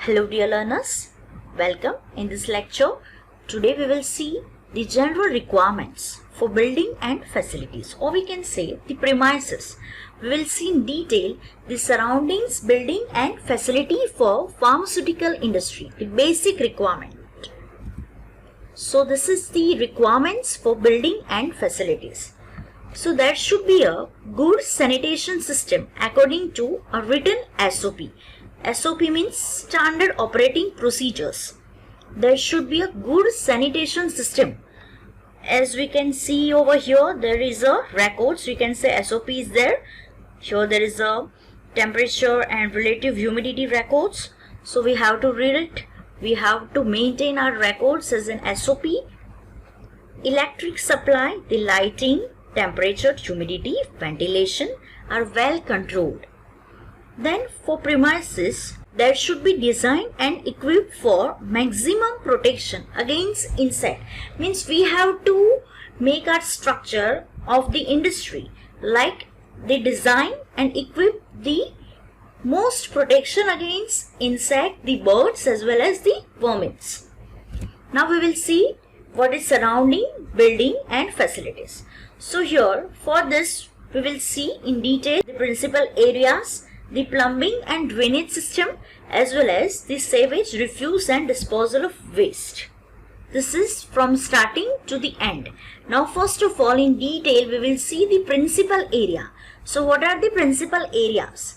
Hello dear learners, welcome in this lecture. Today we will see the general requirements for building and facilities, or we can say the premises. We will see in detail the surroundings, building and facility for pharmaceutical industry, the basic requirement. So this is the requirements for building and facilities. So there should be a good sanitation system according to a written SOP. SOP means standard operating procedures. There should be a good sanitation system. As we can see over here, there is a records. We can say SOP is there. Here there is a temperature and relative humidity records. So we have to read it. We have to maintain our records as an SOP. Electric supply, the lighting, temperature, humidity, ventilation are well controlled. Then for premises, there should be designed and equipped for maximum protection against insect. Means we have to make our structure of the industry like they design and equip the most protection against insect, the birds as well as the vermins. Now we will see what is surrounding, building and facilities. So here for this we will see in detail the principal areas, the plumbing and drainage system as well as the sewage, refuse and disposal of waste. This is from starting to the end. Now first of all in detail we will see the principal area. So what are the principal areas?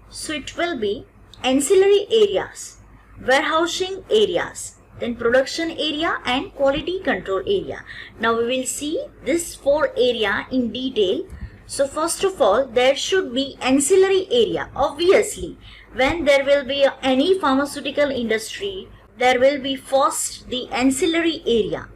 So it will be ancillary areas, warehousing areas, then production area and quality control area. Now we will see this four area in detail. So first of all, there should be ancillary area. Obviously, when there will be any pharmaceutical industry, there will be first the ancillary area.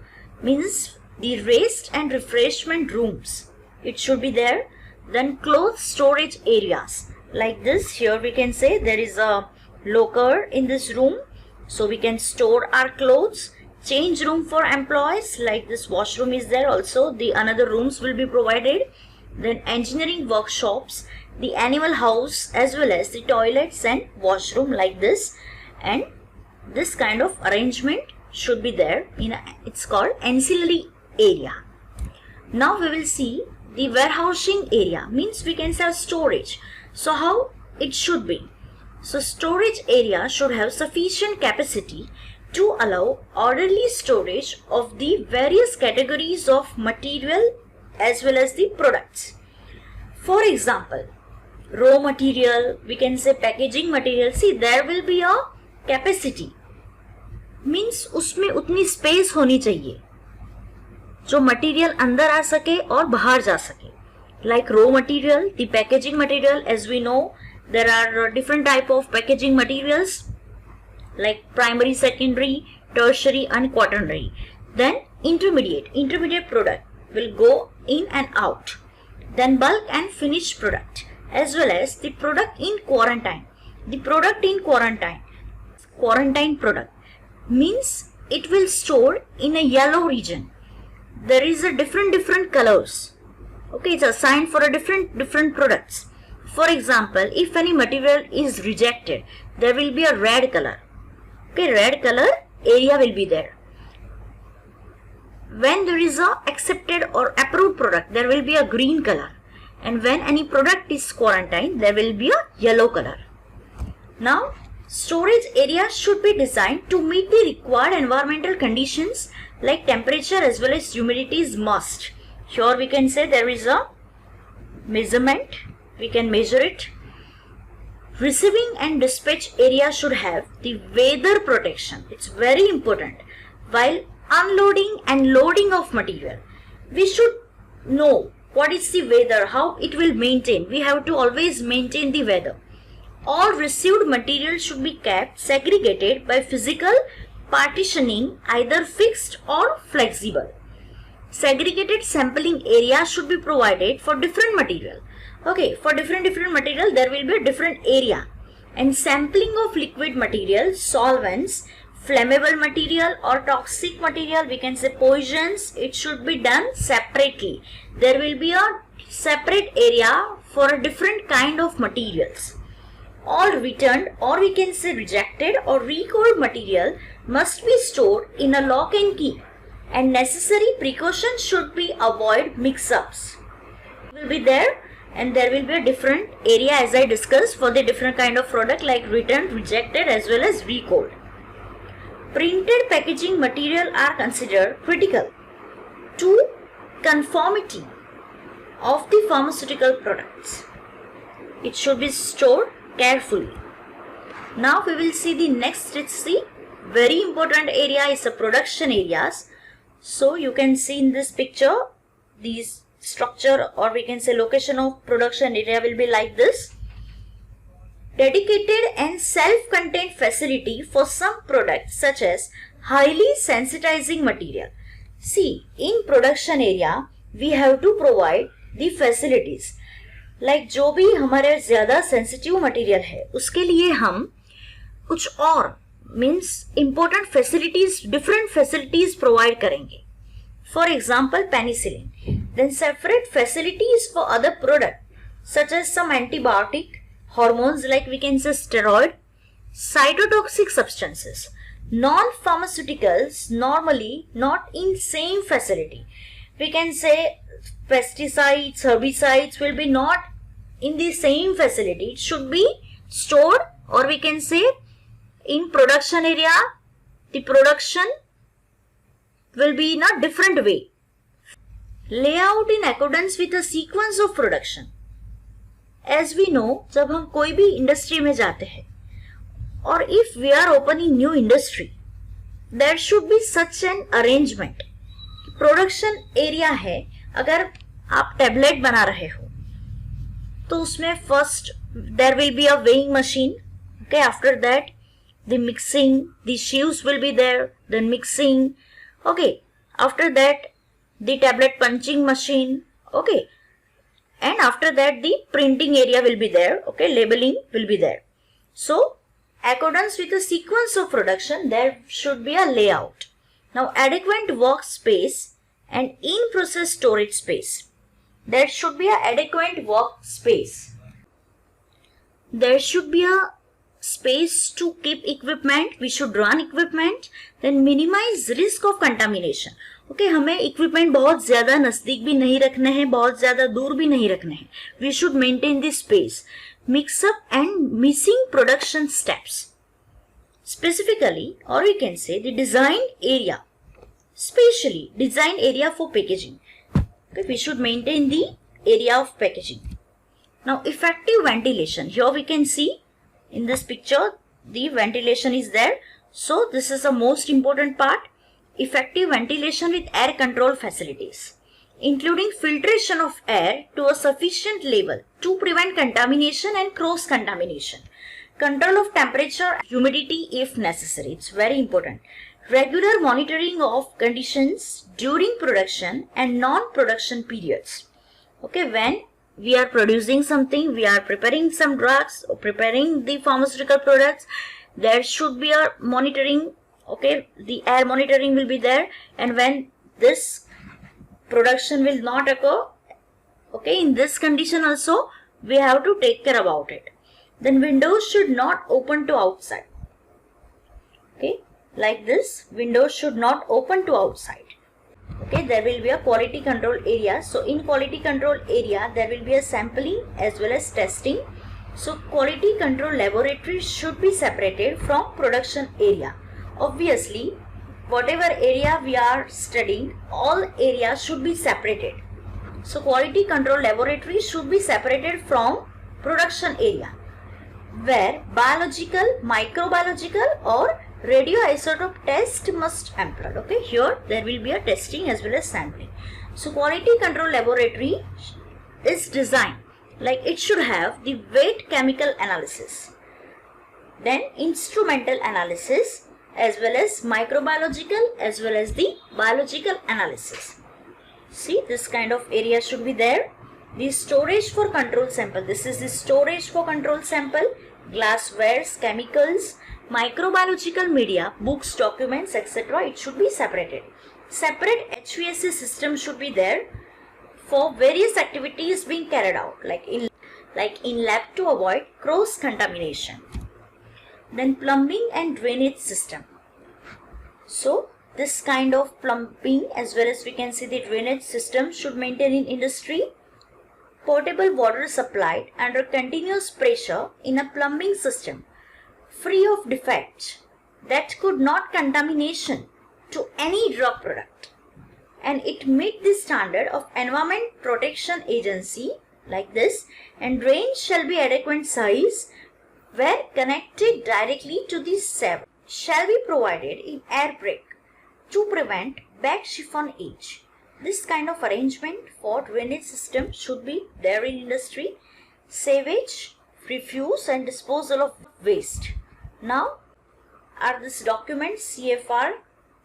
Means the rest and refreshment rooms. It should be there. Then clothes storage areas. Like this, here we can say there is a locker in this room. So we can store our clothes. Change room for employees, like this washroom is there also. The another rooms will be provided. Then engineering workshops, the animal house as well as the toilets and washroom like this. And this kind of arrangement should be there. It's called ancillary area. Now we will see the warehousing area. Means we can have storage. So how it should be? So storage area should have sufficient capacity to allow orderly storage of the various categories of material as well as the products. For example, raw material, we can say packaging material. See, there will be a capacity. Means उसमें उतनी space होनी चाहिए जो material अंदर आ सके और बाहर जा सके. Like raw material, the packaging material, as we know, there are different type of packaging materials like primary, secondary, tertiary and quaternary. Then intermediate product will go in and out. Then bulk and finished product as well as the product in quarantine. The product in quarantine product means it will store in a yellow region. There is a different colors. Okay, it's assigned for a different products. For example, if any material is rejected, there will be a red color. Okay, red color area will be there. When there is a accepted or approved product, there will be a green color. And when any product is quarantined, there will be a yellow color. Now, storage area should be designed to meet the required environmental conditions like temperature as well as humidity is must. Here we can say there is a measurement. We can measure it. Receiving and dispatch area should have the weather protection. It's very important. While unloading and loading of material, we should know what is the weather, how it will maintain. We have to always maintain the weather. All received material should be kept segregated by physical partitioning, either fixed or flexible. Segregated sampling area should be provided for different material. Okay, for different material there will be a different area. And sampling of liquid material, solvents, flammable material or toxic material, we can say poisons, it should be done separately. There will be a separate area for a different kind of materials. all returned, or we can say rejected or recalled material must be stored in a lock and key, and necessary precautions should be avoid mix-ups. Will be there, and there will be a different area as I discussed for the different kind of product like returned, rejected as well as recalled. Printed packaging material are considered critical to conformity of the pharmaceutical products. It should be stored carefully. Now we will see the next. It's the very important area is the production areas. So you can see in this picture these structure, or we can say location of production area will be like this. Dedicated and self-contained facility for some products such as highly sensitizing material. See, in production area we have to provide the facilities. Like जो भी हमारे ज़्यादा sensitive material है उसके लिए हम कुछ और means important facilities, different facilities provide करेंगे. For example, penicillin. Then separate facilities for other product such as some antibiotic, hormones like we can say steroid, cytotoxic substances. Non-pharmaceuticals normally not in same facility. We can say pesticides, herbicides will be not in the same facility. It should be stored, or we can say in production area, the production will be in a different way. Layout in accordance with the sequence of production. As we know, जब हम कोई भी industry में जाते हैं, और if we are opening new industry, there should be such an arrangement. Production area है, अगर आप टेबलेट बना रहे हो तो उसमें first there will be a weighing machine. Okay, after that the mixing, the sieves will be there, then mixing. Okay, after that the tablet punching machine. Okay, and after that the printing area will be there. Okay, labeling will be there. So accordance with the sequence of production there should be a layout. Now adequate workspace and in process storage space. There should be a adequate workspace. There should be a space to keep equipment. We should run equipment. Then minimize risk of contamination. Okay, हमें equipment बहुत ज्यादा नजदीक भी नहीं रखने हैं, बहुत ज्यादा दूर भी नहीं रखने हैं. We should maintain this space. Mixup and missing production steps specifically, और we can say the design area, specially design area for packaging. Okay, we should maintain the area of packaging. Now effective ventilation. Here we can see in this picture the ventilation is there. So this is the most important part. Effective ventilation with air control facilities, including filtration of air to a sufficient level to prevent contamination and cross contamination. Control of temperature, humidity if necessary. It's very important. Regular monitoring of conditions during production and non-production periods. Okay, when we are producing something, we are preparing some drugs or preparing the pharmaceutical products, there should be a monitoring. Okay, the air monitoring will be there, and when this production will not occur, okay, in this condition also we have to take care about it. Then windows should not open to outside. Okay, like this, windows should not open to outside. Okay, there will be a quality control area. So in quality control area there will be a sampling as well as testing. So quality control laboratory should be separated from production area. Obviously, whatever area we are studying, all areas should be separated. So quality control laboratory should be separated from production area, where biological, microbiological or radioisotope test must employed. Okay, here there will be a testing as well as sampling. So quality control laboratory is designed like it should have the weight chemical analysis, then instrumental analysis, as well as microbiological as well as the biological analysis. See, this kind of area should be there. The storage for control sample. This is the storage for control sample. Glasswares, chemicals, microbiological media, books, documents, etc. It should be separated. Separate HVAC system should be there for various activities being carried out. Like in like in lab to avoid cross contamination. Then plumbing and drainage system. So this kind of plumbing as well as we can see the drainage system should maintain in industry. Potable water supplied under continuous pressure in a plumbing system free of defects that could not contamination to any drug product, and it meet the standard of Environment Protection Agency like this, and drains shall be adequate size where connected directly to the sewage shall be provided in air brake to prevent back chiffon edge. This kind of arrangement for drainage system should be there in industry. Sewage, refuse and disposal of waste. Now are this document CFR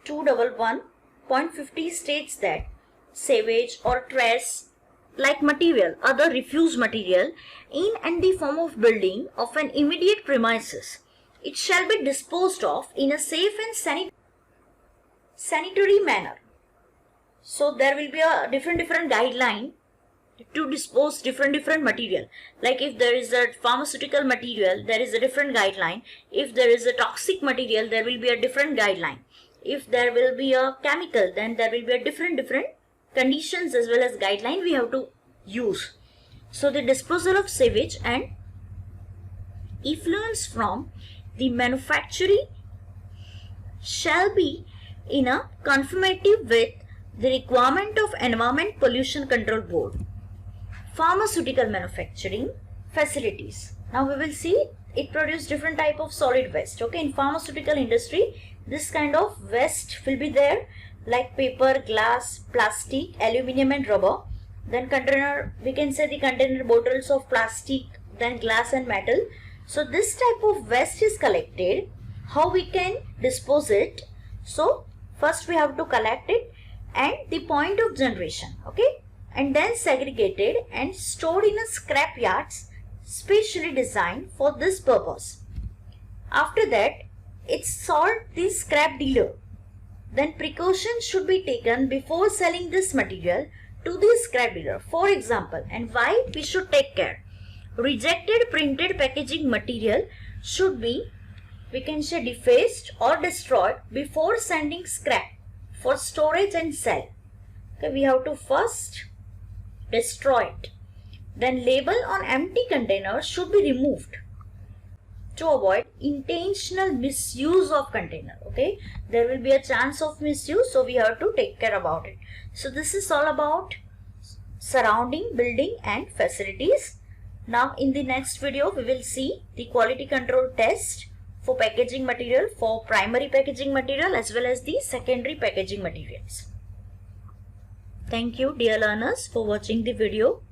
211.50 states that sewage or trash like material, other refuse material in and the form of building of an immediate premises, it shall be disposed of in a safe and sanitary manner. So there will be a different guideline to dispose different material. Like if there is a pharmaceutical material, there is a different guideline. If there is a toxic material, there will be a different guideline. If there will be a chemical, then there will be a different conditions as well as guideline we have to use. So the disposal of sewage and effluents from the manufacturing shall be in a conformity with the requirement of Environment Pollution Control Board. Pharmaceutical manufacturing facilities. Now we will see it produces different type of solid waste. Okay, in pharmaceutical industry, this kind of waste will be there, like paper, glass, plastic, aluminium and rubber. Then container, we can say the container bottles of plastic, then glass and metal. So this type of waste is collected. How we can dispose it? So first we have to collect it and the point of generation, okay, and then segregated and stored in a scrap yards specially designed for this purpose. After that, it's sold the scrap dealer. Then precautions should be taken before selling this material to the scrap dealer. For example, and why we should take care? Rejected printed packaging material should be, we can say, defaced or destroyed before sending scrap for storage and sell. Okay, we have to first destroy it. Then label on empty container should be removed to avoid intentional misuse of container. Okay, there will be a chance of misuse, so we have to take care about it. So this is all about surrounding, building and facilities. Now in the next video we will see the quality control test for packaging material, for primary packaging material as well as the secondary packaging materials. Thank you dear learners for watching the video.